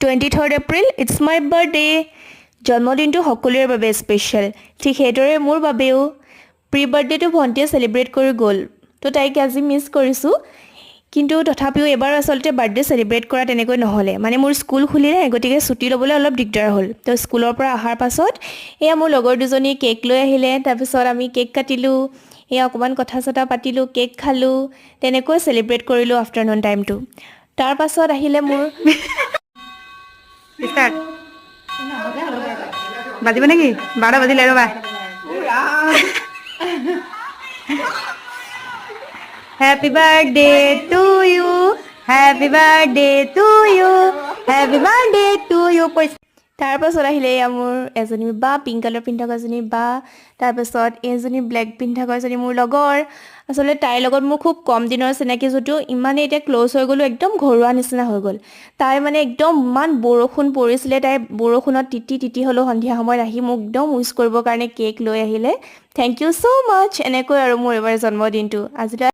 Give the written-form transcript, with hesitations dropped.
23rd April it's my birthday জন্মদিনটো সকলোৰে বাবে স্পেচিয়েল ঠিক সেইদৰে মোৰ বাবেও প্ৰি বাৰ্থডেটো ভণ্টিয়ে চেলিব্ৰেট কৰি গ'ল তো তাইক আজি মিছ কৰিছোঁ কিন্তু তথাপিও এবাৰ আচলতে বাৰ্থডে চেলিব্ৰেট কৰা তেনেকৈ নহ'লে মানে মোৰ স্কুল খুলিলে গতিকে ছুটি ল'বলৈ অলপ দিগদাৰ হ'ল তো স্কুলৰ পৰা অহাৰ পাছত এয়া মোৰ লগৰ দুজনী কেক লৈ আহিলে তাৰপিছত আমি কেক কাটিলোঁ এয়া অকণমান কথা চথা পাতিলোঁ কেক খালোঁ তেনেকৈ চেলিব্ৰেট কৰিলোঁ আফটাৰনুন টাইমটো তাৰ পাছত আহিলে মোৰ Start. বাজিব নেকি 12 বাজিলে ৰবা happy birthday to you happy birthday to you happy birthday to you তাৰপাছত আহিলে এয়া মোৰ এজনী বা পিংক কালাৰ পিন্ধা এজনী বা তাৰপাছত এজনী ব্লেক পিন্ধা এজনী মোৰ লগৰ আচলতে তাইৰ লগত মোৰ খুব কম দিনৰ চিনাকি যদিও ইমানে এতিয়া ক্ল'জ হৈ গ'লো একদম ঘৰুৱা নিচিনা হৈ গ'ল তাই মানে একদম ইমান বৰষুণ পৰিছিলে তাই বৰষুণত তিতি হ'লেও সন্ধিয়া সময়ত আহি মোক একদম উইচ কৰিবৰ কাৰণে কেক লৈ আহিলে থেংক ইউ ছ' মাছ এনেকৈ আৰু মোৰ এইবাৰ জন্মদিনটো আজিলৈ